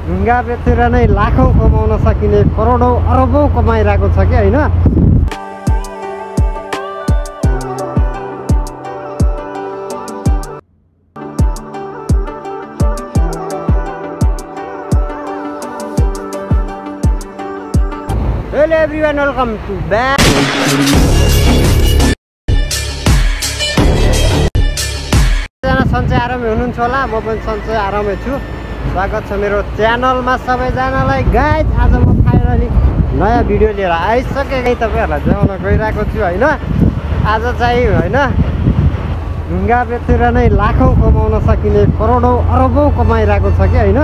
ढुङ्गा बेचेर नै लाखौँ कमाउन सकिने, करोडौँ अरबौँ कमाइरहेको छ कि होइन। Hello everyone, welcome to back. सन्चै आरामै हुनुहुन्छ होला, म पनि सन्चै आरामै छु। स्वागत छ मेरो च्यानलमा सबैजनालाई। गाइज आज म फाइनली नयाँ भिडियो लिएर आइसकेँ। तपाईँहरूलाई देखाउन गइरहेको छु होइन। आज चाहिँ होइन ढुङ्गा बेचेर नै लाखौँ कमाउन सकिने, करोडौँ अरबौँ कमाइरहेको छ कि होइन।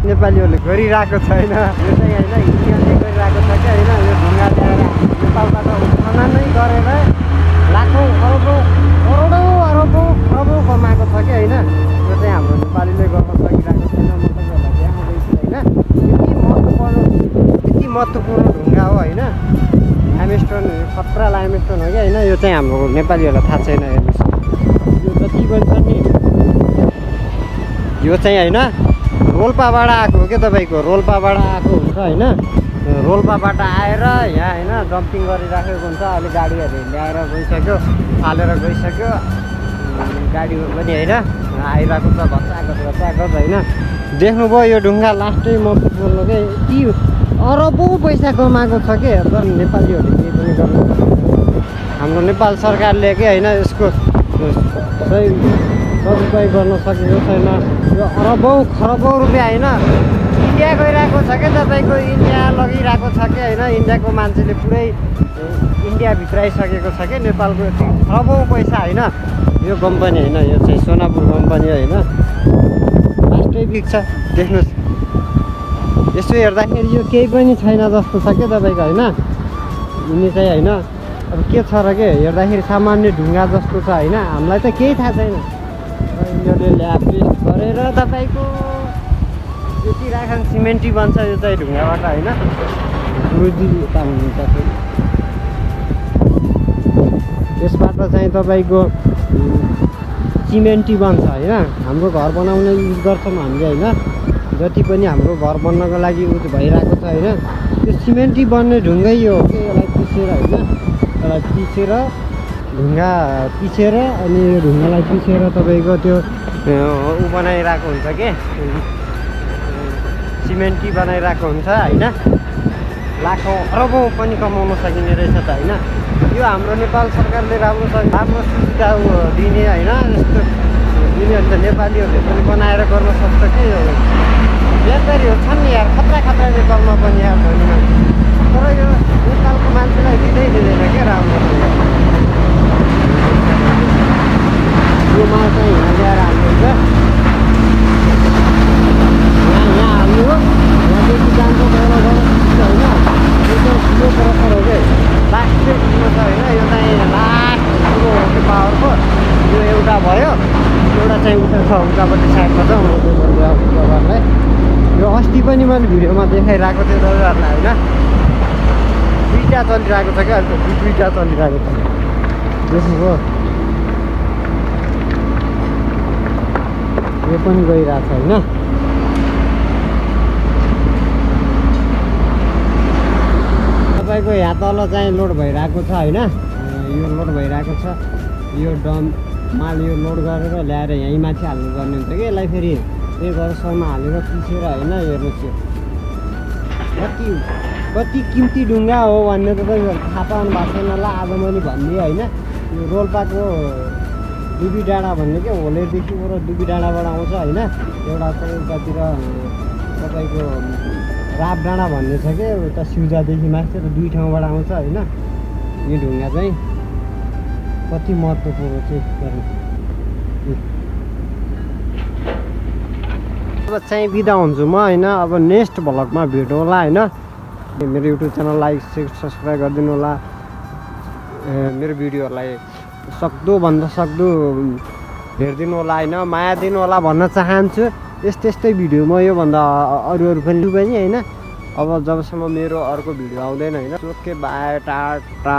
नेपालीहरूले गरिरहेको छैन यो चाहिँ होइन, इन्डियाले गरिरहेको छ कि होइन। यो ढुङ्गा ल्याएर नेपालबाट उत्खनन नै गरेर लाखौँ अरबौँ करोडौँ अरबौँ कमाएको छ कि होइन। यो चाहिँ हाम्रो नेपालीले गर्न सकिरहेको छैन। म तपाईँहरूलाई देखाउँदैछु होइन। यति महत्त्वपूर्ण ढुङ्गा हो होइन। लाइमस्टोन, खतरा लाइमस्टोन हो कि होइन। यो चाहिँ हाम्रो नेपालीहरूलाई थाहा छैन। हेर्नुहोस् यो जति पनि छ नि, यो चाहिँ होइन रोल्पाबाट आएको हो क्या, तपाईँको रोल्पाबाट आएको हुन्छ होइन। रोल्पाबाट आएर यहाँ होइन डम्पिङ गरिराखेको हुन्छ। अहिले गाडीहरू ल्याएर गइसक्यो, फालेर गइसक्यो गाडीहरू पनि होइन। आइरहेको छ घचाघच होइन। देख्नुभयो यो ढुङ्गा लास्टै महत्त्वपूर्ण के, यति अरबौँ पैसा कमाएको छ कि तर नेपालीहरूले केही पनि गर्नु। हाम्रो नेपाल सरकारले के होइन यसको सही सदुपयोग गर्न सकेको छैन। यो अरबौँ खरबौँ रुपियाँ होइन इन्डिया गइरहेको छ क्या, तपाईँको इन्डिया लगिरहेको छ कि होइन। इन्डियाको मान्छेले पुरै इन्डिया भित्राइसकेको छ क्या नेपालको खरबौँ पैसा होइन। यो कम्पनी होइन, यो चाहिँ सोनापुर कम्पनी होइन। लास्टै बिग्छ देख्नुहोस्। यसो हेर्दाखेरि यो केही पनि छैन जस्तो छ क्या तपाईँको होइन। यिनी चाहिँ होइन अब के छ र के, हेर्दाखेरि सामान्य ढुङ्गा जस्तो छ होइन। हामीलाई त केही थाहा छैन। यिनीहरूले ल्याब टेस्ट गरेर तपाईँको यति राखन सिमेन्टी बन्छ यो चाहिँ ढुङ्गाबाट होइन। गुरुजी यता हुनुहुन्छ फेरि। यसबाट चाहिँ तपाईँको सिमेन्टी बन्छ होइन। हाम्रो घर बनाउन युज गर्छौँ हामीले होइन। जति पनि हाम्रो घर बन्नको लागि युज भइरहेको छ होइन। त्यो सिमेन्टी बन्ने ढुङ्गै यो हो कि। यसलाई पिसेर होइन, यसलाई पिसेर ढुङ्गा पिसेर अनि यो ढुङ्गालाई पिसेर तपाईँको त्यो बनाइरहेको हुन्छ के, सिमेन्टी बनाइरहेको हुन्छ होइन। लाखौँ अरबौँ पनि कमाउन सकिने रहेछ त होइन। यो हाम्रो नेपाल सरकारले राम्रो सुविधा दिने होइन। यस्तो यिनीहरूले नेपालीहरूले पनि बनाएर गर्न सक्छ कि। यो व्यापारीहरू छन् नि यार, खतरा नेपालमा पनि यार धनी मान्छे, तर यो नेपालको मान्छेलाई दिँदैन क्या राम्रोसँग। यो माल चाहिँ यहाँ ल्याएर हाल्नुहुन्छ, यहाँ हाल्नु हो, यहाँदेखि जान्छ गएर होइन। यो चाहिँ ठुलो प्रसर हो कि, लास्ट चाहिँ ठुलो छ होइन। यो चाहिँ लास्ट ठुलो हो कि पावरको। यो एउटा भयो, एउटा चाहिँ उता छ उतापट्टि साइडमा छ। म तपाईँहरूलाई यो अस्ति पनि मैले भिडियोमा देखाइरहेको थिएँ तपाईँहरूलाई होइन। दुईवटा चलिरहेको छ क्या, अहिले दुईवटा चलिरहेको छ देख्नुभयो। यो पनि गइरहेको छ होइन। तपाईँको यहाँ तल चाहिँ लोड भइरहेको छ होइन। यो लोड भइरहेको छ। यो माल यो लोड गरेर ल्याएर यहीँ माथि हाल्नुपर्ने हुन्छ कि। यसलाई फेरि त्यही वर्षमा हालेर पिसेर होइन। हेर्नुहोस् यो कति किम्ती ढुङ्गा हो भन्ने त तपाईँहरू थाहा पाउनु भएको छैन होला। आज मैले भनिदिएँ होइन। यो रोल्पाको दुबी डाँडा भन्ने क्या, होलेदेखि वर दुबी डाँडाबाट आउँछ होइन। एउटा चाहिँ उतातिर तपाईँको राप डाँडा भन्ने छ क्या, उता सिउजादेखि माथि र दुई ठाउँबाट आउँछ होइन। यो ढुङ्गा चाहिँ कति महत्त्वपूर्ण चाहिँ गर्नु। अब चाहिँ बिदा हुन्छु म होइन। अब नेक्स्ट भ्लगमा भेट होला होइन। मेरो युट्युब च्यानल लाइक सब्सक्राइब गरिदिनु होला। मेरो भिडियोहरूलाई सक्दो हेरिदिनु होला होइन। माया दिनु होला भन्न चाहन्छु। यस्तै भिडियो म योभन्दा अरू पनि होइन। अब जबसम्म मेरो अर्को भिडियो आउँदैन होइन। Okay by, Tata.